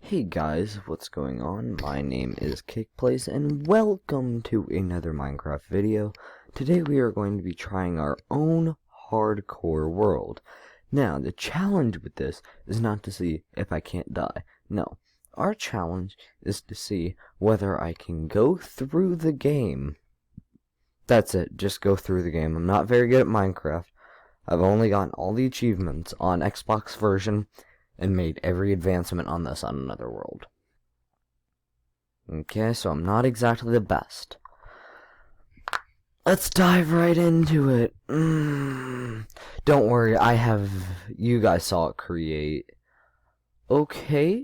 Hey guys, what's going on? My name is KickPlays and welcome to another Minecraft video. Today we are going to be trying our own hardcore world. Now, the challenge with this is not to see if I can't die. No, our challenge is to see whether I can go through the game. That's it, just go through the game. I'm not very good at Minecraft. I've only gotten all the achievements on Xbox version and made every advancement on this on another world. Okay, so I'm not exactly the best. Let's dive right into it. Don't worry, you guys saw it create. Okay,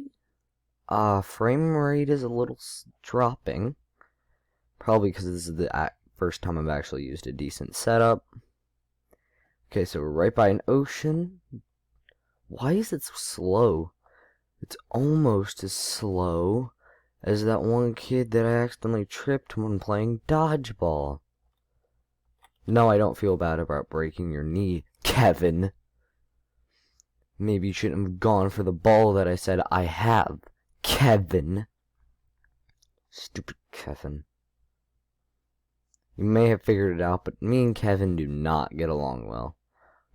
frame rate is a little dropping. Probably because this is the first time I've actually used a decent setup. Okay, so we're right by an ocean. Why is it so slow? It's almost as slow as that one kid that I accidentally tripped when playing dodgeball. No, I don't feel bad about breaking your knee, Kevin. Maybe you shouldn't have gone for the ball that I said I have, Kevin. Stupid Kevin. You may have figured it out, but me and Kevin do not get along well.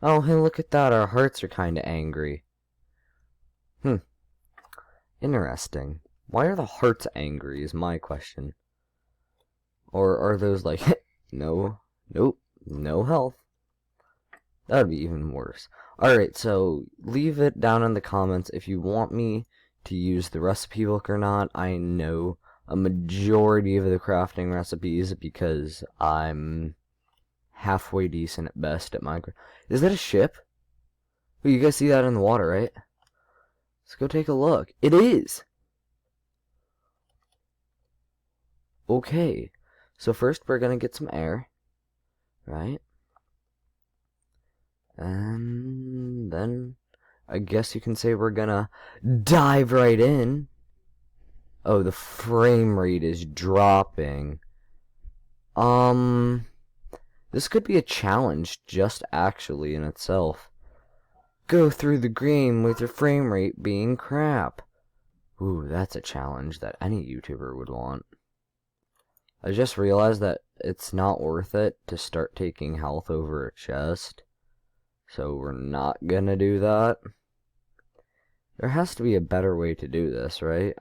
Oh, hey, look at that. Our hearts are kind of angry. Interesting. Why are the hearts angry is my question. Or are those like, nope, no health. That would be even worse. Alright, so leave it down in the comments if you want me to use the recipe book or not. I know a majority of the crafting recipes because I'm halfway decent at best at Minecraft. Is that a ship? Oh, you guys see that in the water, right? Let's go take a look. It is! Okay. So first we're gonna get some air. Right? And then I guess you can say we're gonna dive right in. Oh, the frame rate is dropping. This could be a challenge just actually in itself. Go through the game with your frame rate being crap. Ooh, that's a challenge that any YouTuber would want. I just realized that it's not worth it to start taking health over a chest. So we're not gonna do that. There has to be a better way to do this, right?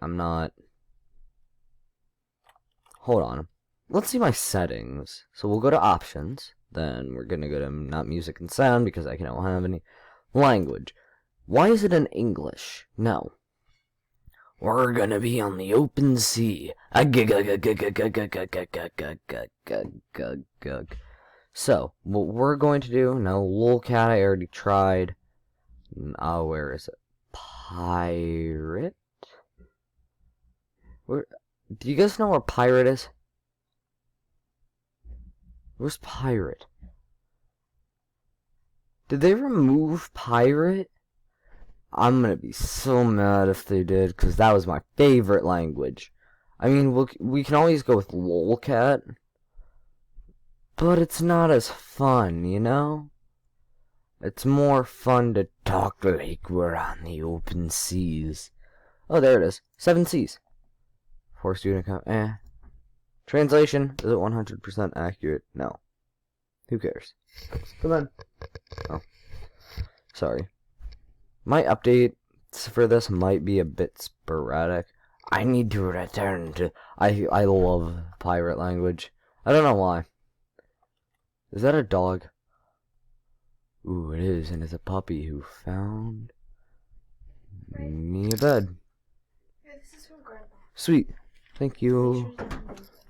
Hold on. Let's see my settings. So we'll go to options. Then we're gonna go to not music and sound because I don't have any. Language. Why is it in English? No. We're gonna be on the open sea. So, what we're going to do, now lolcat I already tried. Where is it? Pirate? Do you guys know where pirate is? Where's pirate? Did they remove pirate? I'm gonna be so mad if they did, because that was my favorite language. I mean, we can always go with lolcat, but it's not as fun, you know? It's more fun to talk like we're on the open seas. Oh, there it is. 7 Seas. 4 student account. Translation, is it 100% accurate? No. Who cares? Come on. Oh. Sorry. My updates for this might be a bit sporadic. I need to return to... I love pirate language. I don't know why. Is that a dog? Ooh, it is, and it's a puppy who found me a bed. Yeah, this is from Grandma. Sweet. Thank you.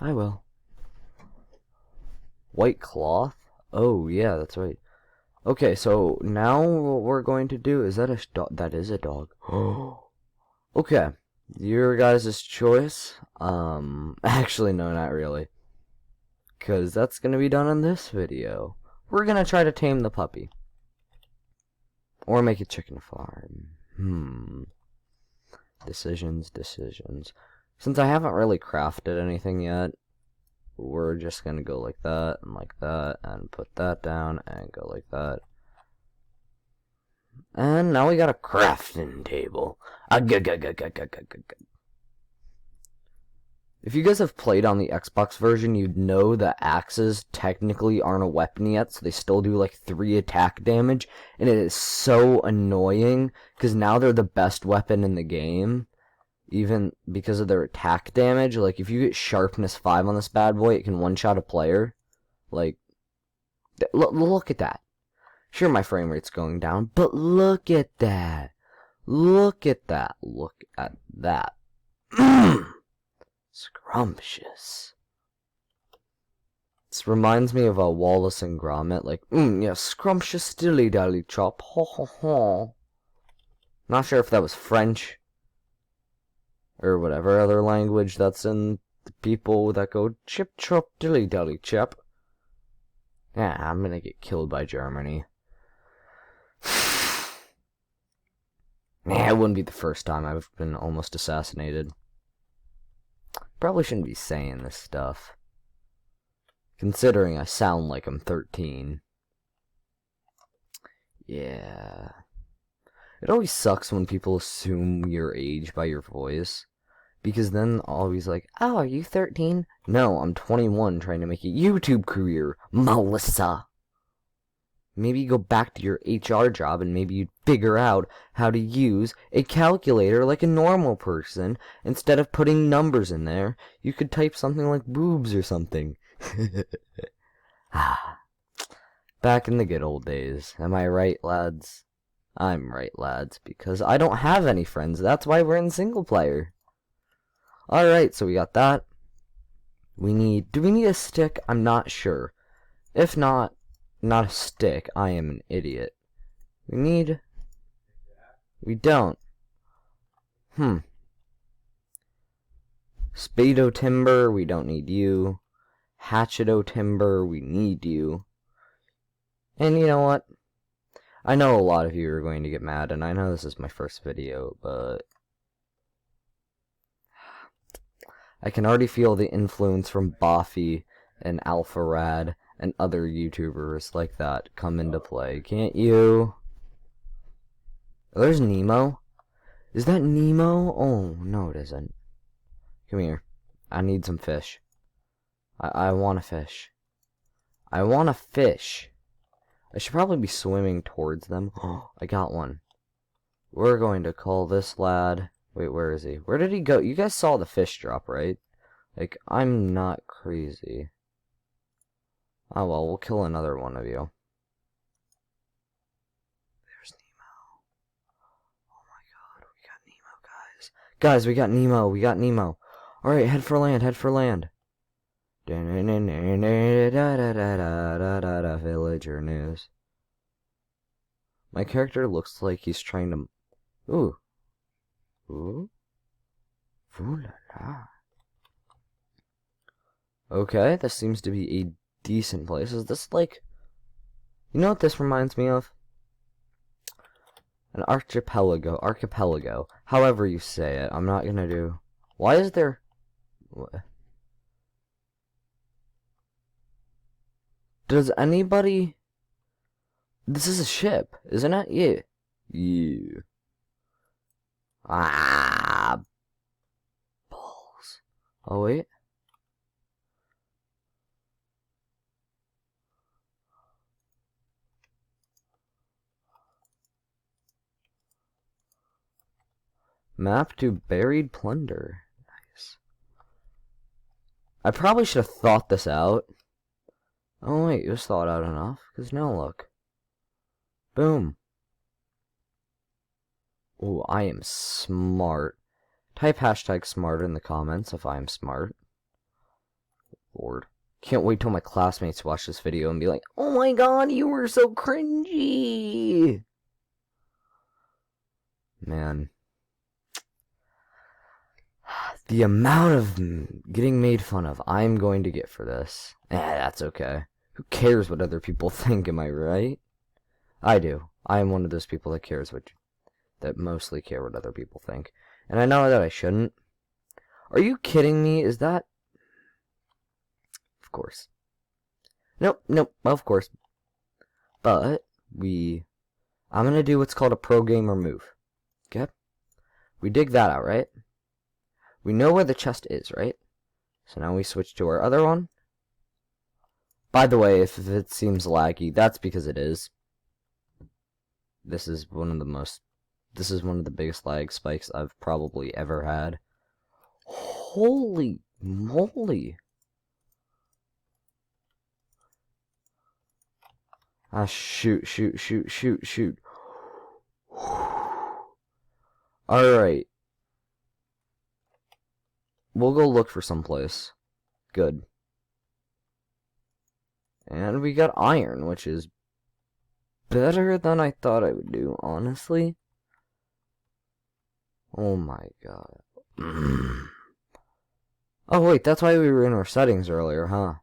I will. White cloth? Oh, yeah, that's right. Okay, so now what we're going to do, is that a dog? That is a dog. Okay, your guys' choice. Actually, no, not really. Because that's going to be done in this video. We're going to try to tame the puppy. Or make a chicken farm. Decisions. Since I haven't really crafted anything yet, we're just going to go like that, and put that down, and go like that. And now we got a crafting table. If you guys have played on the Xbox version, you'd know that axes technically aren't a weapon yet, so they still do like 3 attack damage, and it is so annoying, because now they're the best weapon in the game, even because of their attack damage. Like, if you get sharpness 5 on this bad boy, it can one-shot a player. Like, look at that. Sure, my frame rate's going down, but look at that. Look at that. Look at that. Scrumptious. This reminds me of Wallace and Gromit, like, yeah, scrumptious dilly-dally chop, ho ho ho. Not sure if that was French, or whatever other language that's in the people that go chip chop dilly-dally chip. Yeah, I'm gonna get killed by Germany. Nah, it wouldn't be the first time I've been almost assassinated. Probably shouldn't be saying this stuff, considering I sound like I'm 13. Yeah. It always sucks when people assume your age by your voice, because then always like, oh, are you 13? No, I'm 21 trying to make a YouTube career, Melissa. Maybe go back to your HR job and maybe you'd figure out how to use a calculator like a normal person. Instead of putting numbers in there, you could type something like boobs or something. Back in the good old days. Am I right, lads? I'm right, lads, because I don't have any friends. That's why we're in single player. Alright, so we got that. Do we need a stick? I'm not sure. If not a stick, I am an idiot. We don't. Spado timber, we don't need you. Hatcheto timber, we need you. And you know what? I know a lot of you are going to get mad, and I know this is my first video, but I can already feel the influence from Boffy and AlphaRad and other YouTubers like that come into play. Can't you? Oh, there's Nemo. Is that Nemo? Oh, no it isn't. Come here. I need some fish. I want a fish. I want a fish. I should probably be swimming towards them. Oh, I got one. We're going to call this lad... Wait, where is he? Where did he go? You guys saw the fish drop, right? Like, I'm not crazy. Oh well, we'll kill another one of you. There's Nemo. Oh my god, we got Nemo, guys. Guys, we got Nemo, we got Nemo. Alright, head for land, head for land. Villager news. My character looks like he's trying to... Ooh. Ooh. Ooh la la. Okay, this seems to be a decent place. Is this like... You know what this reminds me of? An archipelago. However you say it. I'm not gonna do... Why is there... What? Does anybody... This is a ship, isn't it? Yeah. Yeah. Ah. Balls. Oh, wait. Map to buried plunder. Nice. I probably should have thought this out. Oh wait, it was thought out enough. Because now look. Boom. Oh, I am smart. Type hashtag smart in the comments if I am smart. Lord. Can't wait till my classmates watch this video and be like, oh my god, you were so cringy. Man. The amount of getting made fun of I'm going to get for this. That's okay. Who cares what other people think, am I right? I do. I am one of those people that mostly care what other people think. And I know that I shouldn't. Are you kidding me? Is that... Of course. Nope, of course. But, I'm gonna do what's called a pro gamer move. Okay? We dig that out, right? We know where the chest is, right? So now we switch to our other one. By the way, if it seems laggy, that's because it is. This is one of the biggest lag spikes I've probably ever had. Holy moly! Ah, shoot. Alright. We'll go look for someplace. Good. And we got iron, which is better than I thought I would do, honestly. Oh my god. Oh wait, that's why we were in our settings earlier, huh?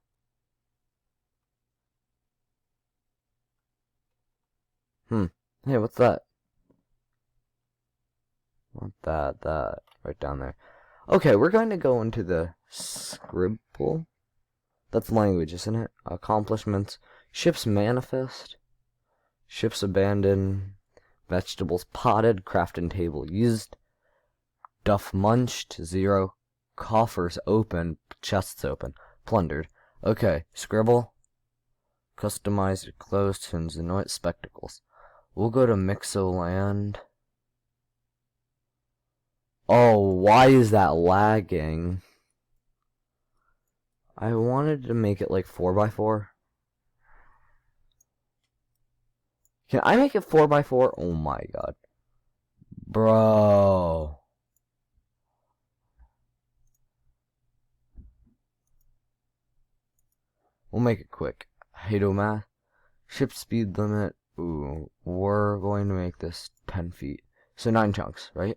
Hey, what's that? Not that. Right down there. Okay, we're going to go into the scribble. That's language, isn't it? Accomplishments. Ships manifest. Ships abandoned. Vegetables potted. Crafting table used. Duff munched. 0. Coffers open. Chests open. Plundered. Okay, scribble. Customize your clothes. Tunes and noise. Spectacles. We'll go to Mixoland. Oh, why is that lagging? I wanted to make it like 4x4. Can I make it 4x4? Oh my god. Bro. We'll make it quick. Hadomath. Ship speed limit. Ooh, we're going to make this 10 feet. So 9 chunks, right?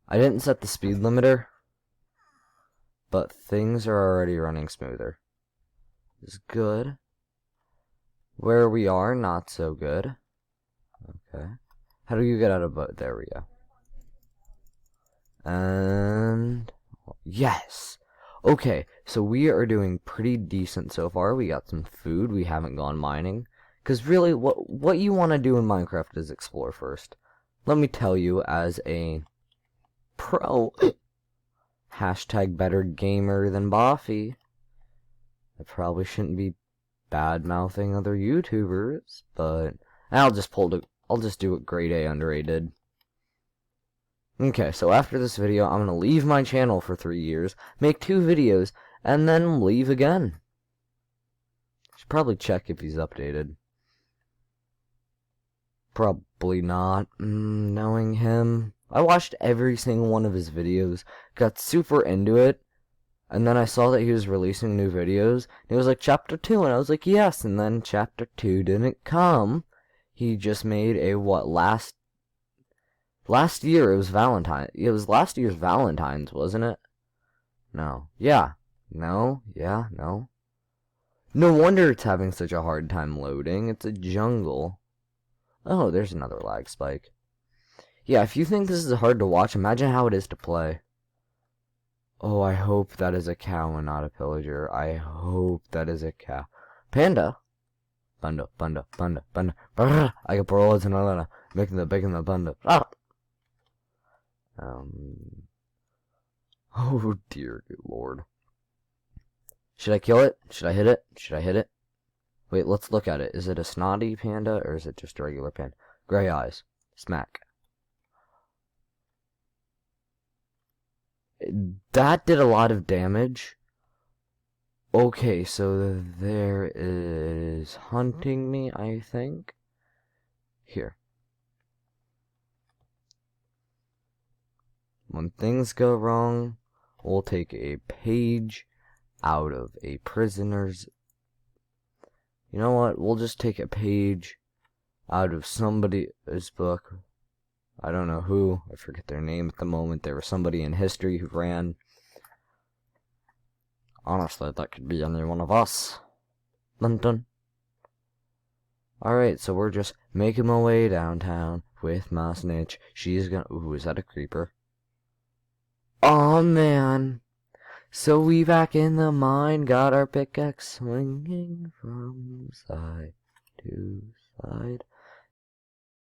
I didn't set the speed limiter, but things are already running smoother. It's good. Where we are, not so good. Okay. How do you get out of boat? There we go. And yes. Okay, so we are doing pretty decent so far. We got some food. We haven't gone mining. Because really, what you want to do in Minecraft is explore first. Let me tell you, as a pro, hashtag better gamer than Boffy, I probably shouldn't be bad-mouthing other YouTubers, but I'll just do what Grade A Underrated. Okay, so after this video, I'm gonna leave my channel for 3 years, make 2 videos, and then leave again. Should probably check if he's updated. Probably not, knowing him. I watched every single one of his videos, got super into it, and then I saw that he was releasing new videos, and it was like chapter 2, and I was like, yes, and then chapter 2 didn't come. He just made a, last year, it was Valentine. It was last year's Valentine's, wasn't it? No. Yeah. No. Yeah. No. No wonder it's having such a hard time loading. It's a jungle. Oh, there's another lag spike. Yeah, if you think this is hard to watch, imagine how it is to play. Oh, I hope that is a cow and not a pillager. I hope that is a cow. Panda? Bunda. Brrr, I got paroles and all that. Making the bunda. Ah! Oh dear good lord. Should I kill it? Should I hit it? Wait, let's look at it. Is it a snotty panda or is it just a regular panda? Gray eyes. Smack. That did a lot of damage. Okay, so there is hunting me, I think. Here. When things go wrong, we'll take a page out of a prisoner's... You know what? We'll just take a page out of somebody's book. I don't know who. I forget their name at the moment. There was somebody in history who ran. Honestly, that could be any one of us. Dun dun. Alright, so we're just making my way downtown with my snitch. She's gonna... Ooh, is that a creeper? Oh man. So we back in the mine, got our pickaxe swinging from side to side.